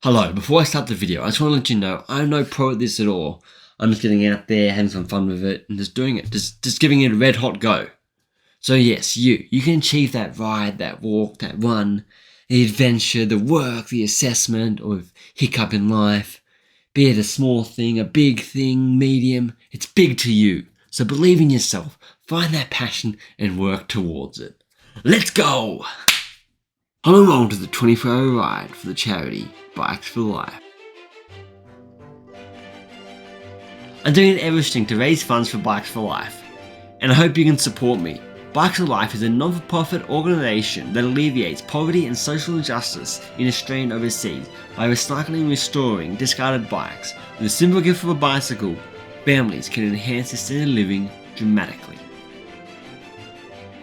Hello, before I start the video, I just want to let you know I'm no pro at this at all. I'm just getting out there, having some fun with it, and just doing it. Just giving it a red hot go. So yes, you can achieve that ride, that walk, that run, the adventure, the work, the assessment, or hiccup in life. Be it a small thing, a big thing, medium, it's big to you. So believe in yourself, find that passion, and work towards it. Let's go! I'm along to the 24-hour ride for the charity Bikes for Life. I'm doing an Everesting to raise funds for Bikes for Life, and I hope you can support me. Bikes for Life is a non-for-profit organisation that alleviates poverty and social injustice in Australia and overseas by recycling and restoring discarded bikes. With a simple gift of a bicycle, families can enhance their standard of living dramatically.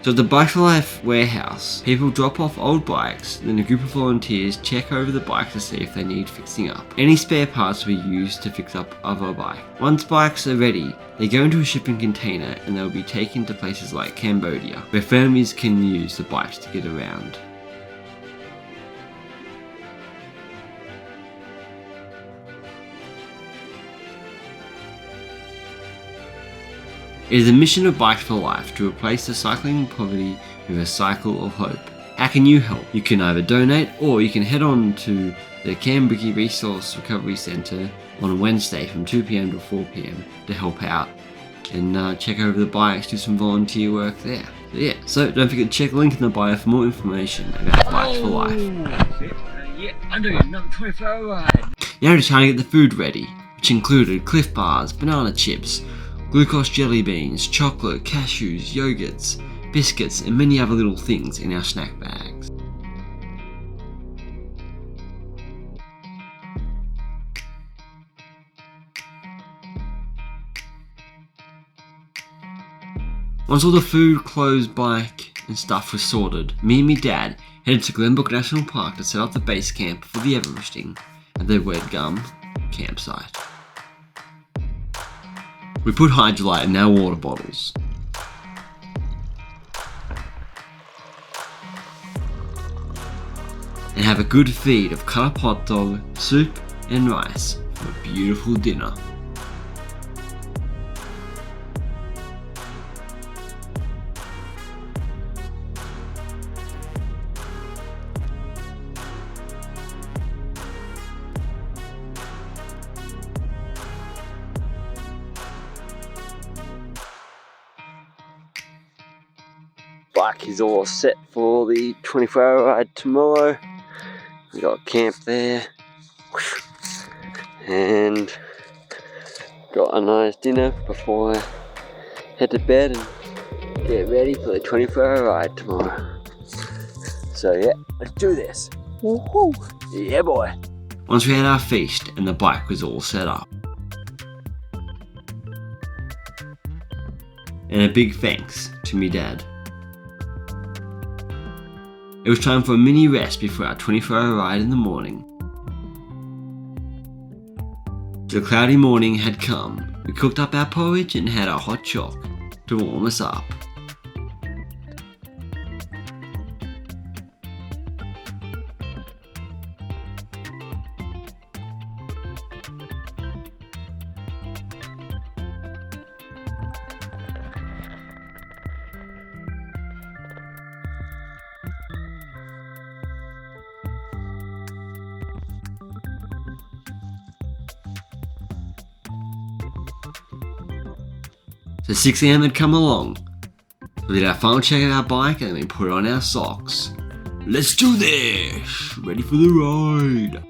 So at the Bikes for Life warehouse, people drop off old bikes, then a group of volunteers check over the bike to see if they need fixing up. Any spare parts will be used to fix up other bike. Once bikes are ready, they go into a shipping container and they will be taken to places like Cambodia, where families can use the bikes to get around. It is the mission of Bikes for Life to replace the cycling poverty with a cycle of hope. How can you help? You can either donate or you can head on to the Cambodia Resource Recovery Centre on Wednesday from 2 PM to 4 PM to help out and check over the bikes, do some volunteer work there. So don't forget to check the link in the bio for more information about Bikes for Life. Yeah, I'm doing another 24-hour ride. Now we're trying to get the food ready, which included Cliff Bars, banana chips, glucose jelly beans, chocolate, cashews, yogurts, biscuits, and many other little things in our snack bags. Once all the food, clothes, bike, and stuff was sorted, me and my dad headed to Glenbrook National Park to set up the base camp for the Everesting at the Red Gum campsite. We put Hydrolite in our water bottles. And have a good feed of cut up hot dog, soup and rice for a beautiful dinner. Bike is all set for the 24-hour ride tomorrow. We got camp there and got a nice dinner before I head to bed and get ready for the 24-hour ride tomorrow. So yeah, let's do this. Woohoo! Yeah boy! Once we had our feast and the bike was all set up. And a big thanks to me dad. It was time for a mini rest before our 24-hour ride in the morning. The cloudy morning had come. We cooked up our porridge and had our hot choc to warm us up. So 6 AM had come along. We did our final check of our bike and then we put on our socks. Let's do this! Ready for the ride!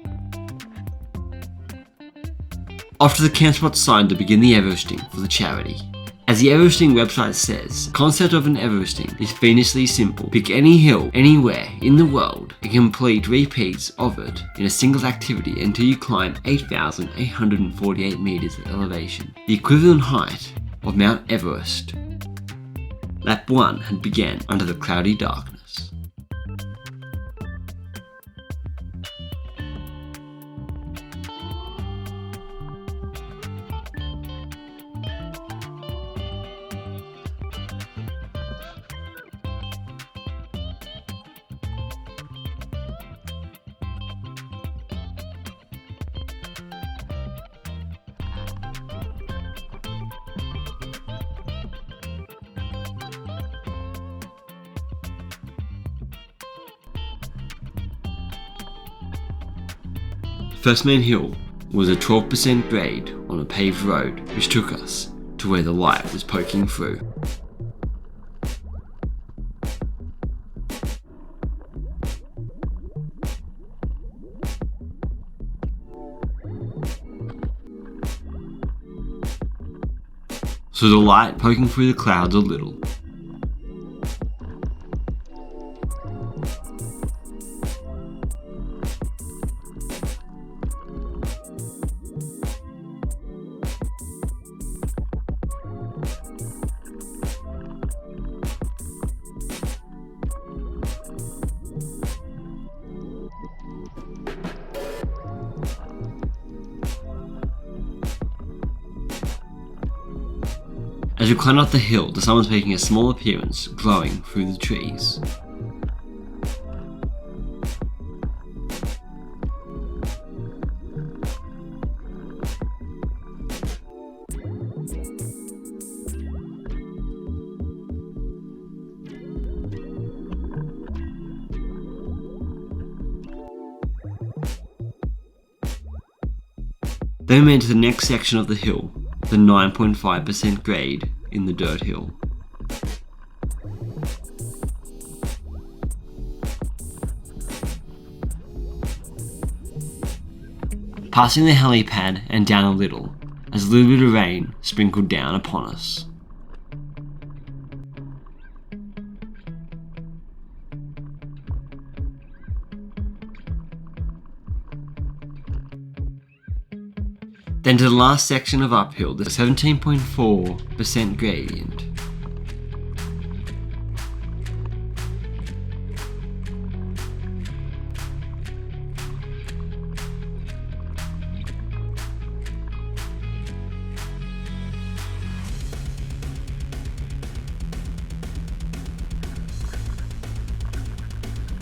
Off to the camp spot sign to begin the Everesting for the charity. As the Everesting website says, the concept of an Everesting is fiendishly simple. Pick any hill, anywhere in the world, and complete repeats of it in a single activity until you climb 8,848 meters of elevation, the equivalent height of Mount Everest. Lap 1 had begun under the cloudy darkness. First main hill was a 12% grade on a paved road which took us to where the light was poking through. So the light poking through the clouds a little. As we climb up the hill, the sun was making a small appearance, glowing through the trees. Then we made it to the next section of the hill, the 9.5% grade in the dirt hill. Passing the helipad and down a little, as a little bit of rain sprinkled down upon us. Then to the last section of uphill, the 17.4% gradient.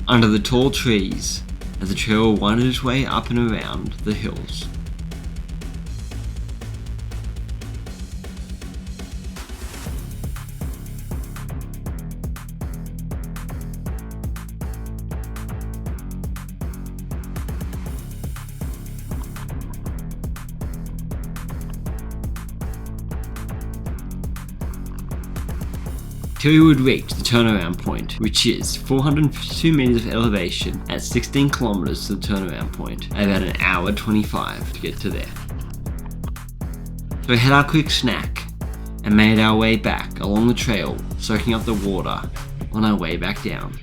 Under the tall trees, as the trail winded its way up and around the hills. Till we would reach the turnaround point, which is 452 meters of elevation at 16 kilometers to the turnaround point, at about an hour 25 to get to there. So we had our quick snack and made our way back along the trail, soaking up the water on our way back down.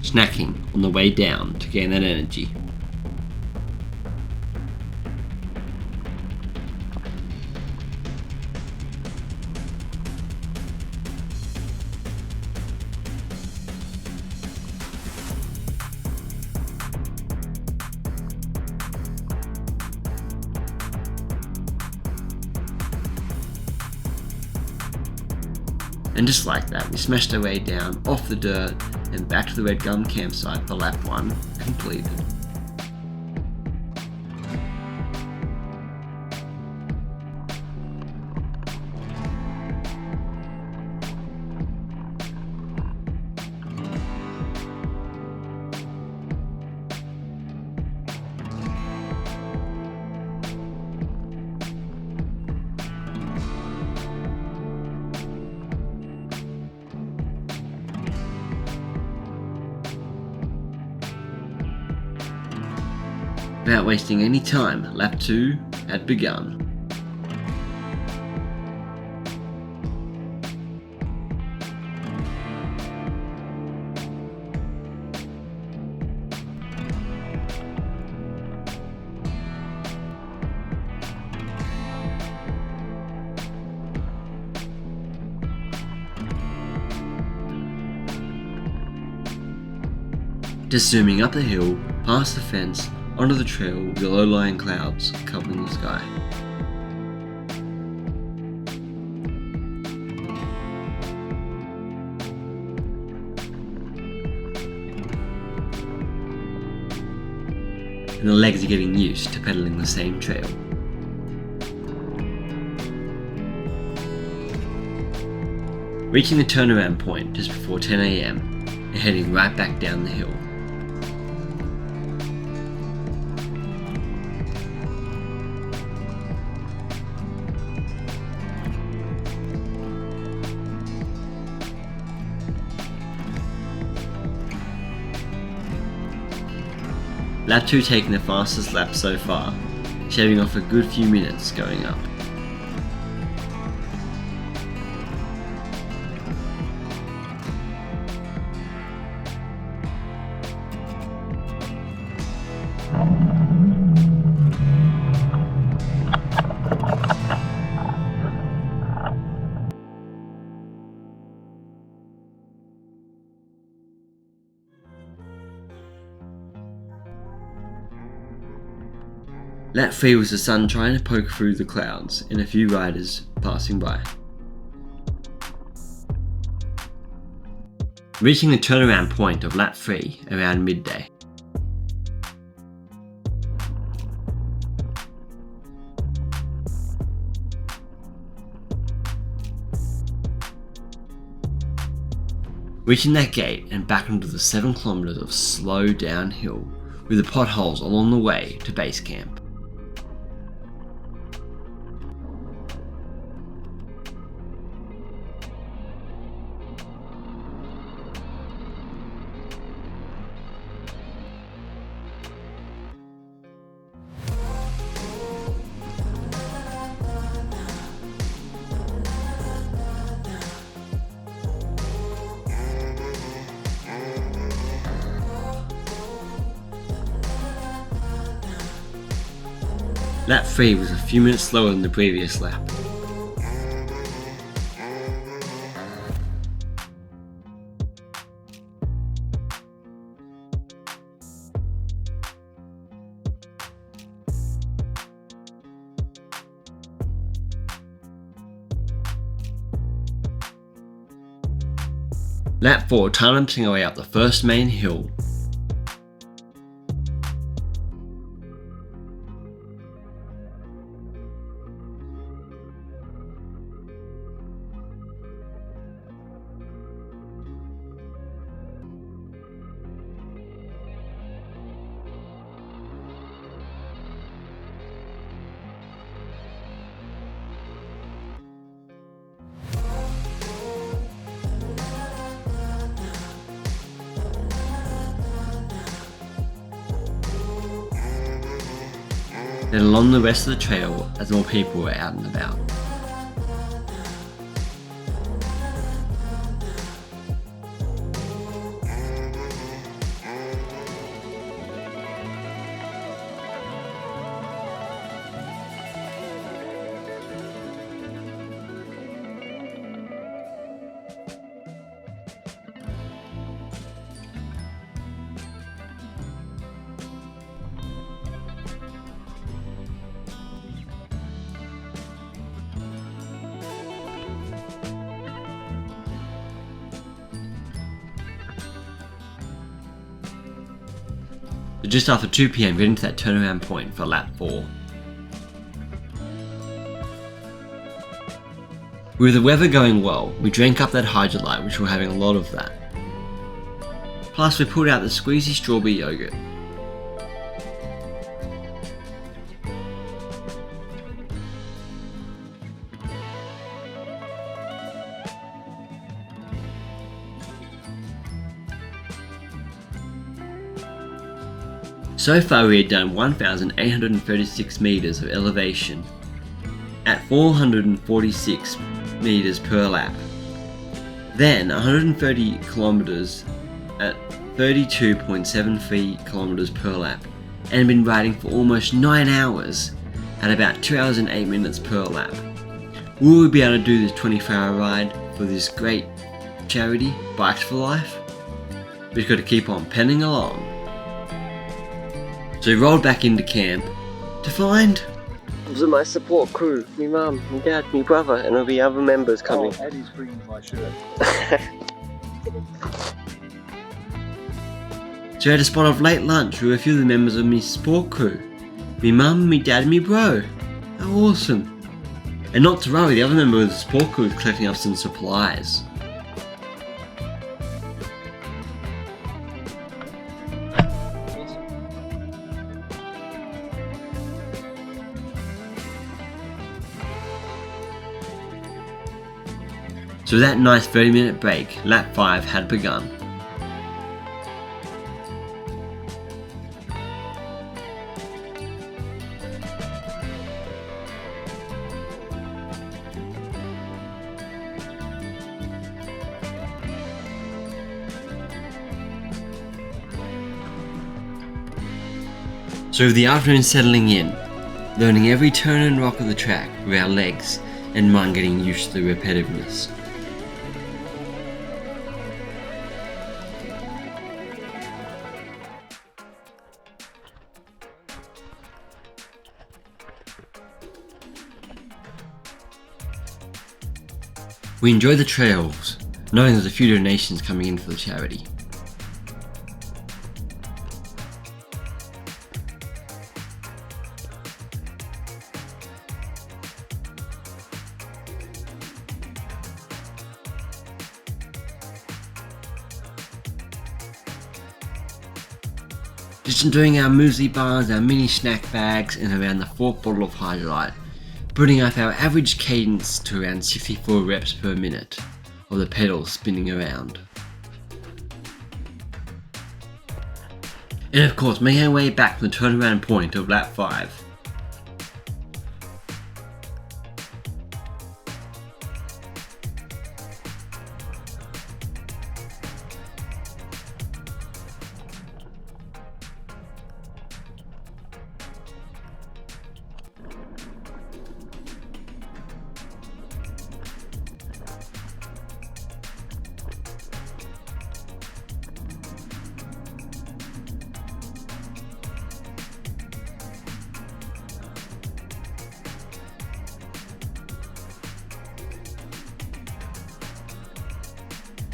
Snacking on the way down to gain that energy. And just like that, we smashed our way down off the dirt and back to the Red Gum campsite for lap 1 completed. Without wasting any time, lap 2 had begun. Just zooming up the hill, past the fence, onto the trail with the low-lying clouds covering the sky. and the legs are getting used to pedaling the same trail. Reaching the turnaround point just before 10 AM and heading right back down the hill. Lap 2 taking the fastest lap so far, shaving off a good few minutes going up. Lap 3 was the sun trying to poke through the clouds and a few riders passing by. Reaching the turnaround point of lap 3 around midday. Reaching that gate and back onto the 7 kilometers of slow downhill with the potholes along the way to base camp. Lap 3 was a few minutes slower than the previous lap. Lap 4 time-lapsing our way up the first main hill. Then along the rest of the trail as more people were out and about. So just after 2 PM, getting to that turnaround point for lap 4. With the weather going well, we drank up that Hydrolyte, which we're having a lot of that. Plus we pulled out the squeezy strawberry yogurt. So far we had done 1,836 meters of elevation at 446 meters per lap. Then 130 kilometers at 32.73 kilometers per lap, and been riding for almost 9 hours at about 2 hours and 8 minutes per lap. Will we be able to do this 24-hour ride for this great charity, Bikes for Life? We've just got to keep on penning along. So we rolled back into camp to find my support crew, me mum, me dad, me brother, and there'll be other members coming. Oh, Eddie's bringing my shirt. So So I had a spot of late lunch with a few of the members of my support crew. Me mum, me dad and me bro. How awesome. And not to worry, the other member of the support crew was collecting up some supplies. So with that nice 30-minute break, lap 5 had begun. So with the afternoon settling in, learning every turn and rock of the track with our legs and mine getting used to the repetitiveness. We enjoyed the trails, knowing there's a few donations coming in for the charity. Just enjoying our muesli bars, our mini snack bags, and around the 4th bottle of Hydralite, bringing up our average cadence to around 64 reps per minute of the pedals spinning around. And of course, making our way back from the turnaround point of lap 5.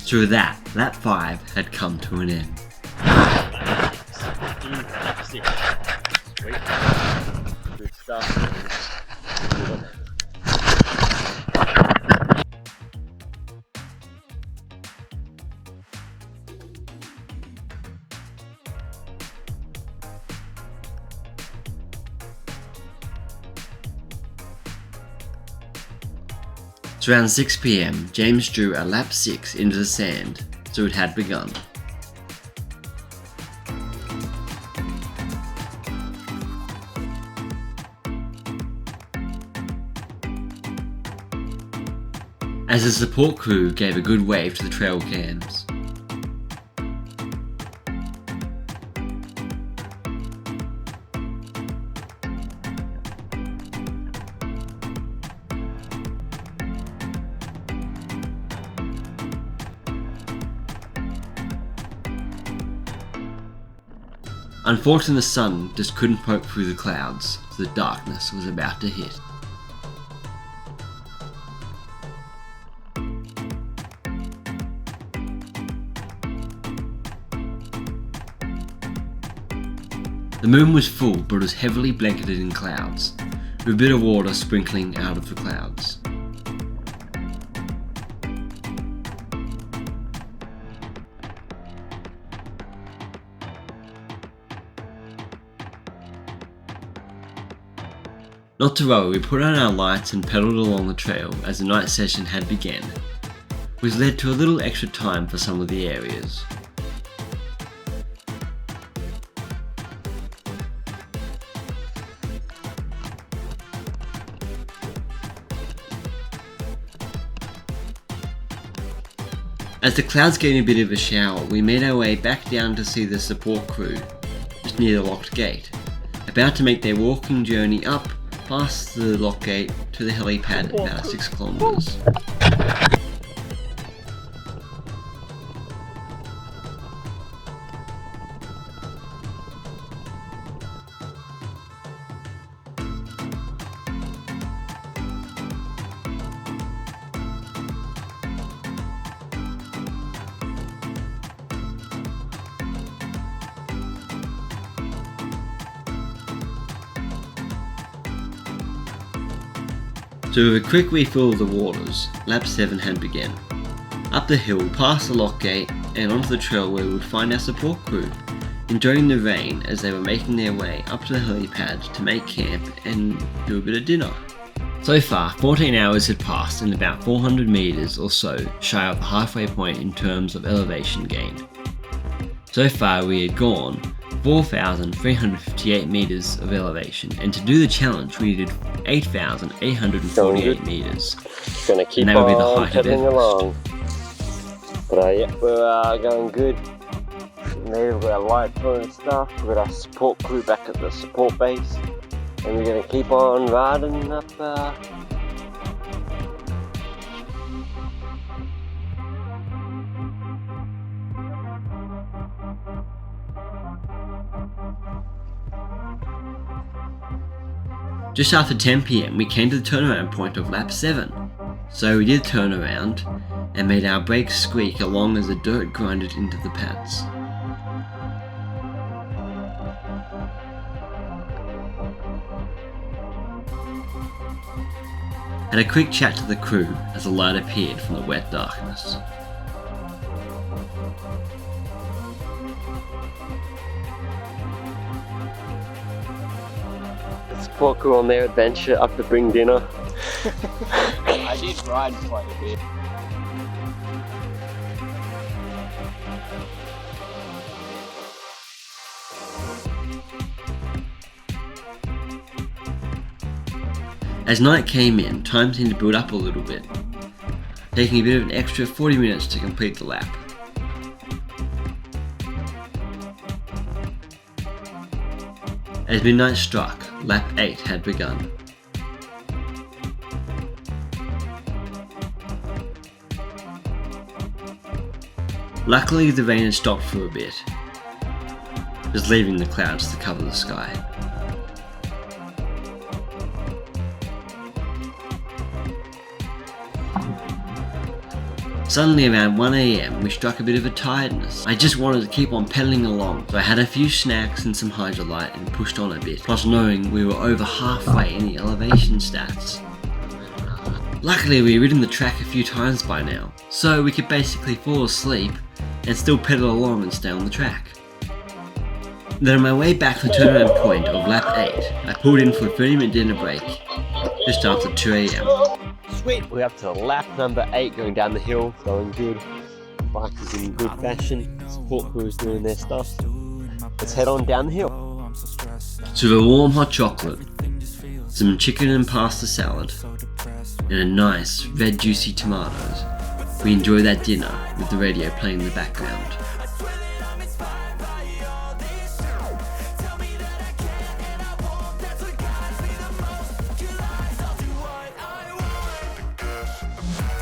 So with that, lap 5 had come to an end. Sweet. Good stuff. So around 6 PM, James drew a lap 6 into the sand, so it had begun. As the support crew gave a good wave to the trail cams. Unfortunately, the sun just couldn't poke through the clouds, so the darkness was about to hit. The moon was full, but it was heavily blanketed in clouds, with a bit of water sprinkling out of the clouds. Not to worry, we put on our lights and pedalled along the trail as the night session had begun, which led to a little extra time for some of the areas. As the clouds gave a bit of a shower, we made our way back down to see the support crew, just near the locked gate, about to make their walking journey up past the lock gate to the helipad about 6 kilometers. So with a quick refill of the waters, lap 7 had begun. Up the hill, past the lock gate, and onto the trail where we would find our support crew, enjoying the rain as they were making their way up to the helipad to make camp and do a bit of dinner. So far, 14 hours had passed and about 400 meters or so shy of the halfway point in terms of elevation gained. So far we had gone 4,358 meters of elevation, and to do the challenge we needed 8,848 meters. Gonna keep and that would be the on height of pedaling Everest. along. But yeah, we're going good. We've got our light phone and stuff. We've got our support crew back at the support base. And we're gonna keep on riding up Just after 10 PM we came to the turnaround point of lap 7. So we did turn around and made our brakes squeak along as the dirt grinded into the pads. Had a quick chat to the crew as a light appeared from the wet darkness. the support crew on their adventure up to bring dinner. I did ride quite a bit. As night came in, time seemed to build up a little bit, taking a bit of an extra 40 minutes to complete the lap. As midnight struck, lap 8 had begun. Luckily the rain had stopped for a bit, just leaving the clouds to cover the sky. Suddenly around 1 AM we struck a bit of a tiredness. I just wanted to keep on pedaling along, so I had a few snacks and some Hydrolite and pushed on a bit, plus knowing we were over halfway in the elevation stats. Luckily we had ridden the track a few times by now, so we could basically fall asleep and still pedal along and stay on the track. Then on my way back to the turnaround point of lap 8, I pulled in for a 30-minute dinner break just after 2 AM. Sweet, we're up to lap number 8 going down the hill, going good. Bike is in good fashion, support crew is doing their stuff. Let's head on down the hill. So with a warm hot chocolate, some chicken and pasta salad, and a nice red juicy tomatoes, we enjoy that dinner with the radio playing in the background.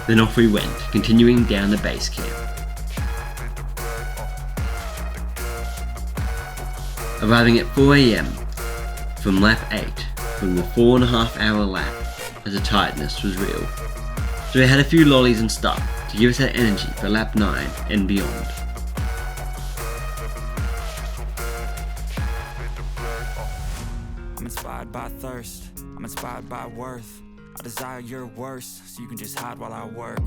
Then off we went, continuing down the base camp. Arriving at 4 AM from lap 8, from the 4.5 hour lap, as the tiredness was real. So we had a few lollies and stuff to give us that energy for lap 9 and beyond. I'm inspired by thirst, I'm inspired by worth. I desire your worst, so you can just hide while I work.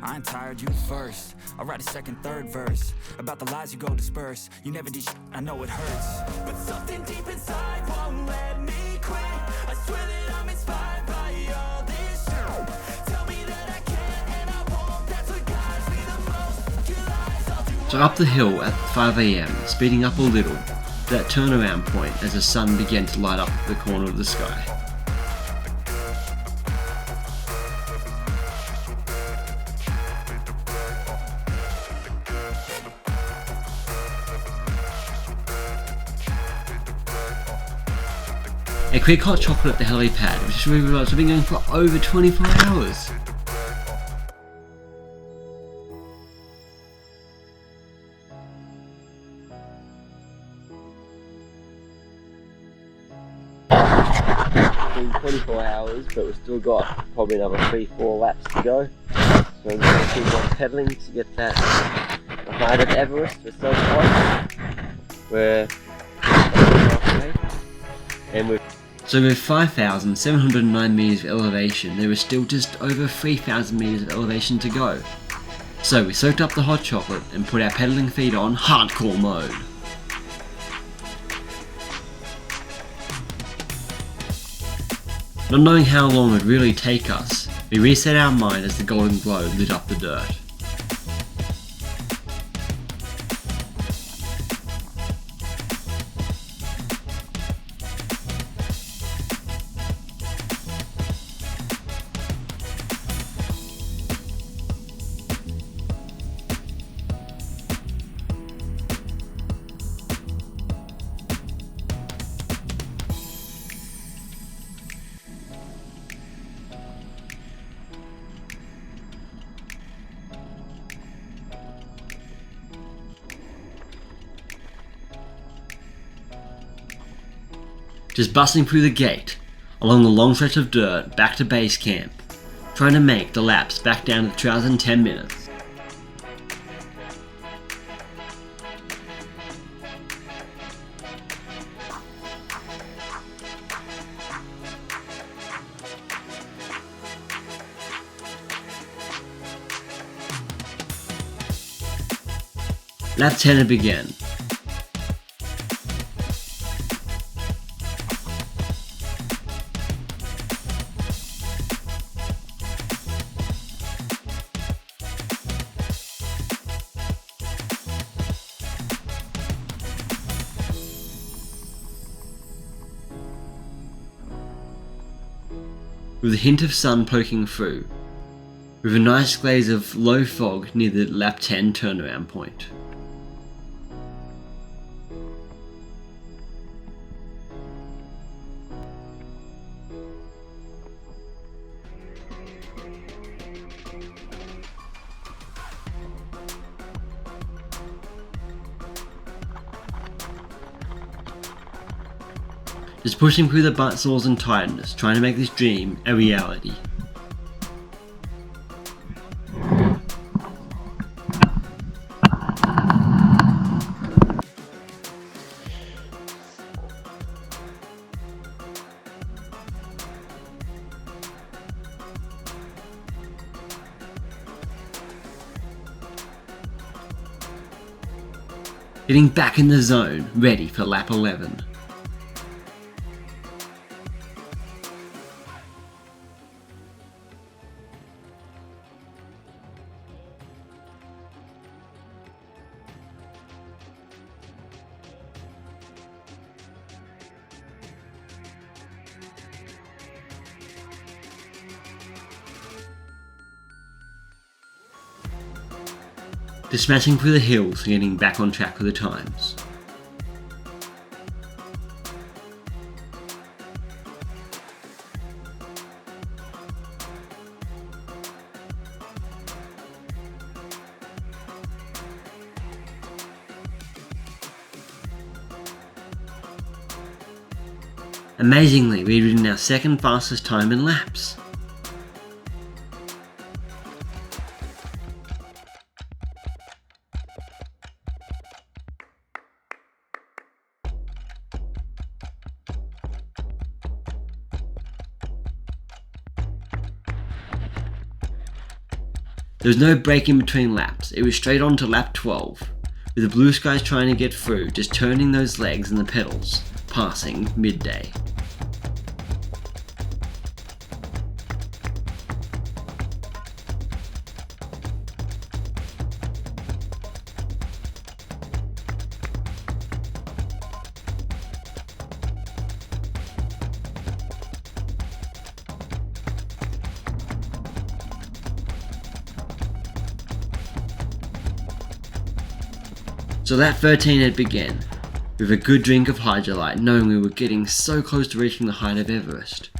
I ain't tired, you first. I'll write a second, third verse about the lies you go disperse. You never did I know it hurts, but something deep inside won't let me quit. I swear that I'm inspired by all this shit. Tell me that I can and I won't. That's what guides me the most. Your lies, I'll do. So up the hill at 5 AM, speeding up a little to that turnaround point as the sun began to light up the corner of the sky. A quick hot chocolate at the helipad, which is really realised we've been going for over 24 hours. Been 24 hours, but we've still got probably another 3-4 laps to go. So we're going to keep on pedaling to get that the height of Everest. We're so close. We're halfway, and we've So with 5,709 meters of elevation, there was still just over 3,000 meters of elevation to go. So we soaked up the hot chocolate and put our pedaling feet on hardcore mode. Not knowing how long it would really take us, we reset our mind as the golden glow lit up the dirt. Just busting through the gate, along the long stretch of dirt back to base camp, trying to make the laps back down to 2 hours and 10 minutes. Lap 10 had begun. With a hint of sun poking through, with a nice glaze of low fog near the lap 10 turnaround point. Just pushing through the butt sores and tiredness, trying to make this dream a reality. Getting back in the zone, ready for lap 11. Just smashing through the hills and getting back on track with the times. Amazingly, we'd ridden our second fastest time in laps. There was no break in between laps, it was straight on to lap 12, with the blue skies trying to get through, just turning those legs and the pedals, passing midday. So lap 13 had begun, with a good drink of Hydrolite, knowing we were getting so close to reaching the height of Everest.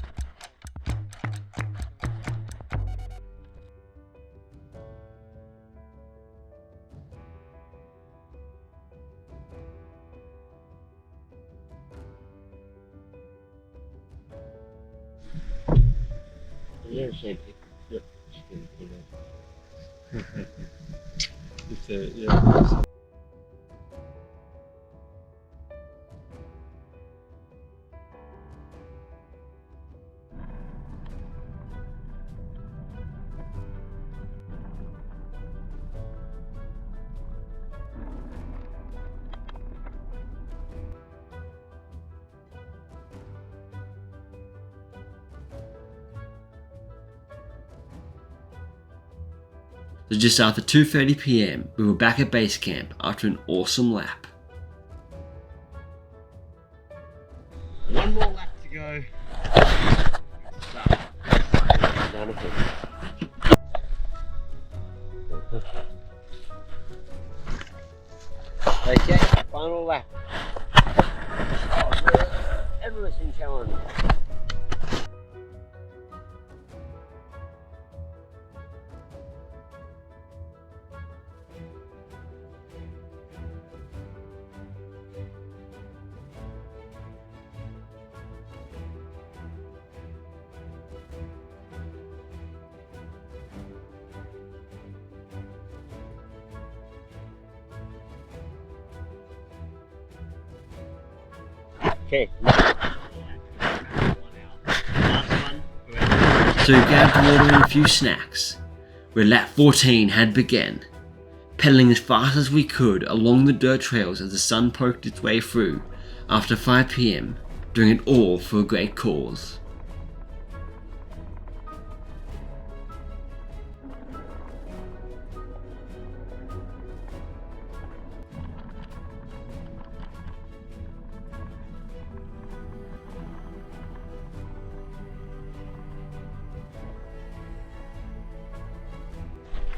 So just after 2:30 PM, we were back at base camp after an awesome lap. One more lap to go. Down ahead. Okay, final lap. Everesting challenge. Okay. So we grabbed water and a few snacks, where lap 14 had begun, pedaling as fast as we could along the dirt trails as the sun poked its way through after 5 PM, doing it all for a great cause.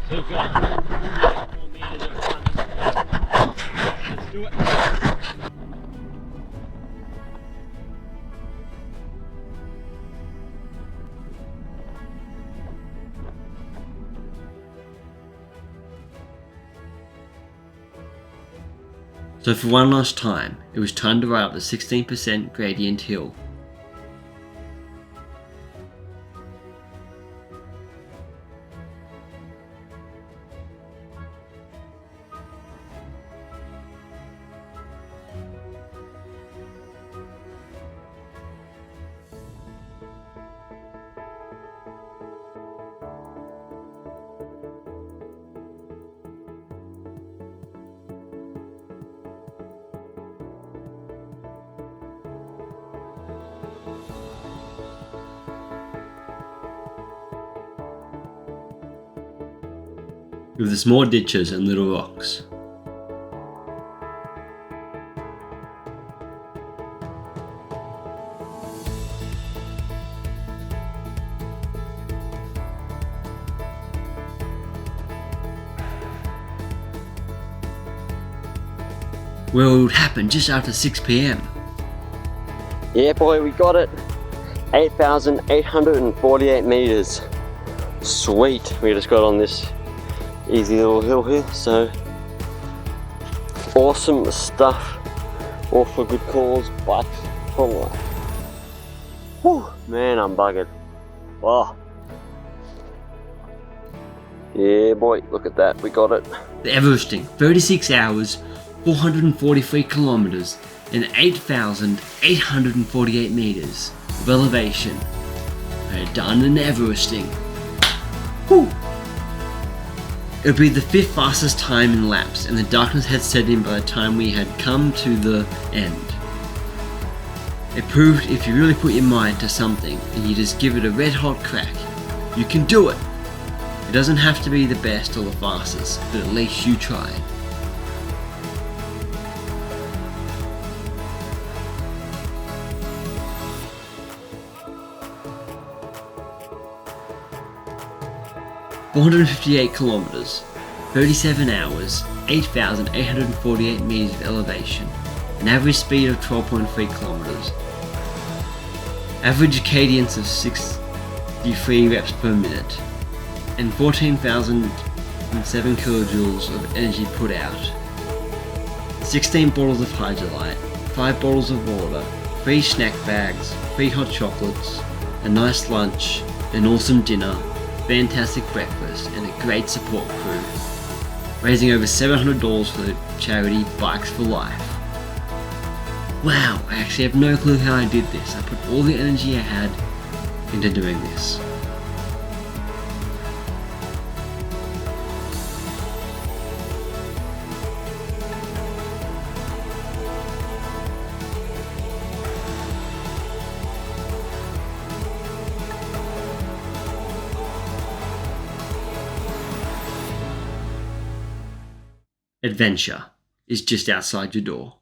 So good. 4 meters of running. Let's do it. So for one last time, it was time to ride up the 16% gradient hill. With the small ditches and little rocks. Well, it would happen just after 6 PM. Yeah, boy, we got it. 8,848 meters. Sweet. We just got on this easy little hill here, so awesome stuff. All for good cause, bikes for life. Whew, man, I'm buggered. Wow. Yeah, boy, look at that. We got it. The Everesting, 36 hours, 443 kilometers, and 8,848 meters of elevation. I had done an Everesting. Whew. It would be the 5th fastest time in laps, and the darkness had set in by the time we had come to the end. It proved if you really put your mind to something and you just give it a red hot crack, you can do it. It doesn't have to be the best or the fastest, but at least you tried. .458 kilometers, 37 hours, 8,848 meters of elevation, an average speed of 12.3 kilometers, average cadence of 63 reps per minute, and 14,007 kilojoules of energy put out. 16 bottles of Hydrolite, 5 bottles of water, 3 snack bags, 3 hot chocolates, a nice lunch, an awesome dinner, fantastic breakfast, and a great support crew, raising over $700 for the charity Bikes for Life. Wow, I actually have no clue how I did this. I put all the energy I had into doing this. adventure is just outside your door.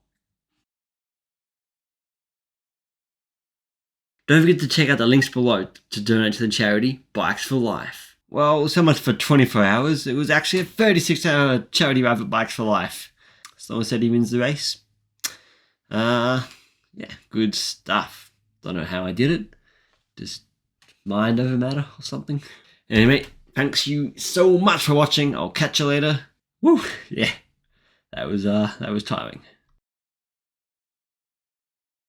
Don't forget to check out the links below to donate to the charity Bikes for Life. Well, so much for 24 hours. It was actually a 36-hour charity ride for Bikes for Life. As long as Eddie wins the race. Yeah, good stuff. Don't know how I did it. Just mind over matter or something. Anyway, thanks you so much for watching. I'll catch you later. Woo, yeah, that was tiring.